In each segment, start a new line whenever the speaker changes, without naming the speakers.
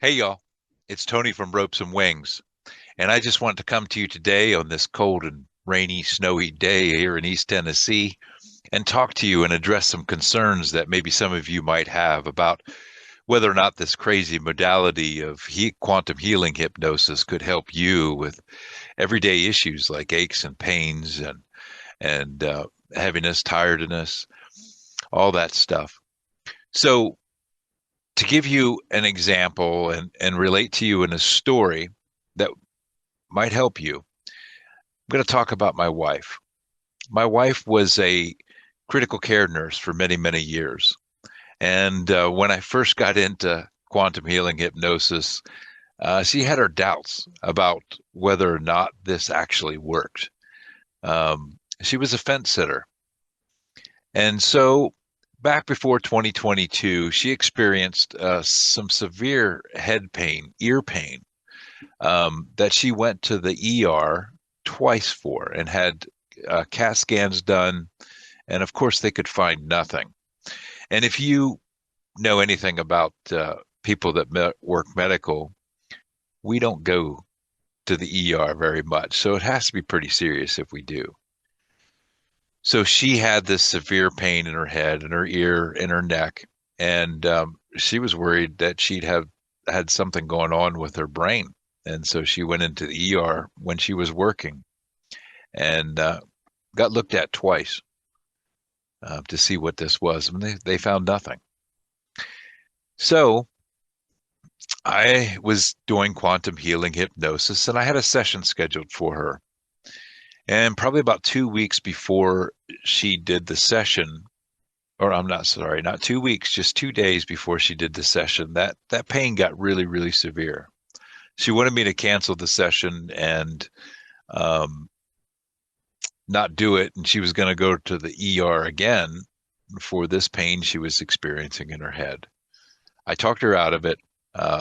Hey y'all, it's Tony from Ropes and Wings, and I just want to come to you today on this cold and rainy, snowy day here in East Tennessee and talk to you and address some concerns that maybe some of you might have about whether or not this crazy modality of quantum healing hypnosis could help you with everyday issues like aches and pains and heaviness, tiredness, all that stuff. So to give you an example and relate to you in a story that might help you, I'm going to talk about my wife. My wife was a critical care nurse for many, many years. And when I first got into quantum healing hypnosis, she had her doubts about whether or not this actually worked. She was a fence sitter. And so back before 2022, she experienced some severe head pain, ear pain, that she went to the ER twice for and had CAT scans done. And of course, they could find nothing. And if you know anything about people that work medical, we don't go to the ER very much. So it has to be pretty serious if we do. So she had this severe pain in her head, in her ear, in her neck. And she was worried that she'd have had something going on with her brain. And so she went into the ER when she was working and got looked at twice to see what this was. And they found nothing. So I was doing quantum healing hypnosis and I had a session scheduled for her. And probably about 2 weeks before she did the session, or I'm not sorry, not 2 weeks, just 2 days before she did the session, that pain got really, really severe. She wanted me to cancel the session and um, not do it, and she was going to go to the ER again for this pain she was experiencing in her head. I talked her out of it,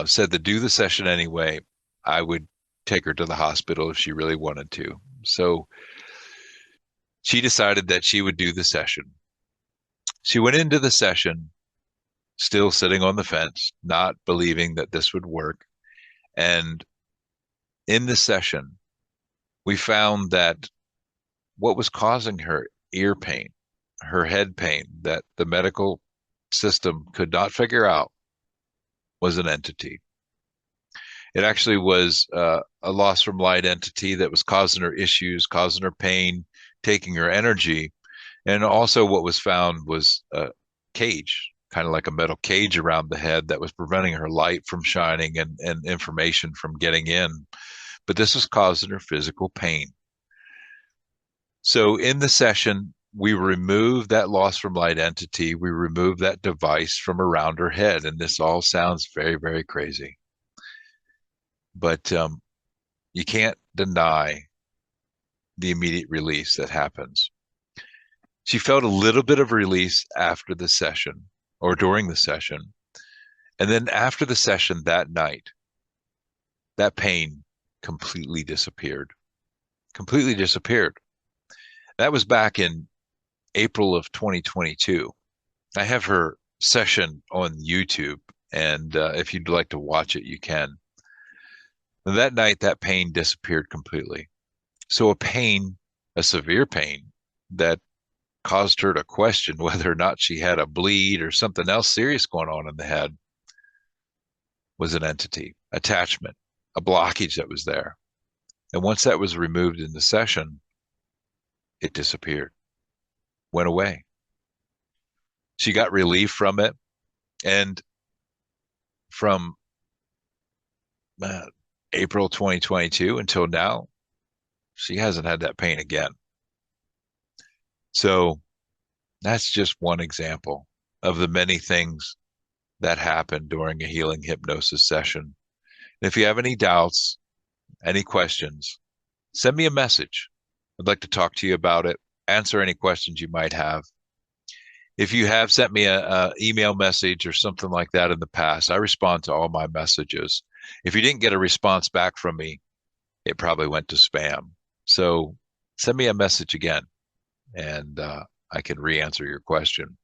said to do the session anyway. I would take her to the hospital if she really wanted to. So she decided that she would do the session. She went into the session still sitting on the fence, not believing that this would work. And in the session, we found that what was causing her ear pain, her head pain, that the medical system could not figure out was an entity. It actually was a loss from light entity that was causing her issues, causing her pain, taking her energy. And also, what was found was a cage, kind of like a metal cage around the head that was preventing her light from shining and information from getting in. But this was causing her physical pain. So, in the session, we removed that loss from light entity. We removed that device from around her head. And this all sounds very, very crazy. But you can't deny the immediate release that happens. She felt a little bit of release after the session or during the session. And then after the session that night, that pain completely disappeared. Completely disappeared. That was back in April of 2022. I have her session on YouTube, and if you'd like to watch it, you can. And that night, that pain disappeared completely. So a severe pain that caused her to question whether or not she had a bleed or something else serious going on in the head was an entity, attachment, a blockage that was there. And once that was removed in the session, it disappeared, went away. She got relief from it. And from uh, April 2022 until now, she hasn't had that pain again. So that's just one example of the many things that happen during a healing hypnosis session. If you have any doubts, any questions, send me a message. I'd like to talk to you about it, answer any questions you might have. If you have sent me a email message or something like that in the past, I respond to all my messages. If you didn't get a response back from me, it probably went to spam. So send me a message again and I can re-answer your question.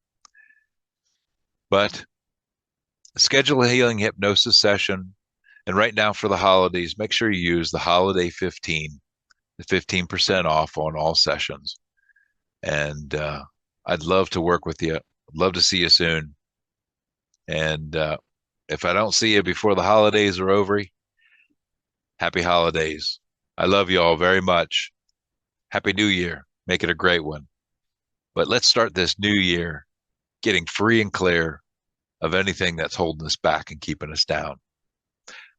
But schedule a healing hypnosis session. And right now for the holidays, make sure you use the holiday 15, the 15% off on all sessions. And I'd love to work with you. I'd love to see you soon. And if I don't see you before the holidays are over, happy holidays. I love you all very much. Happy New Year. Make it a great one. But let's start this new year getting free and clear of anything that's holding us back and keeping us down.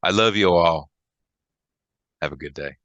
I love you all. Have a good day.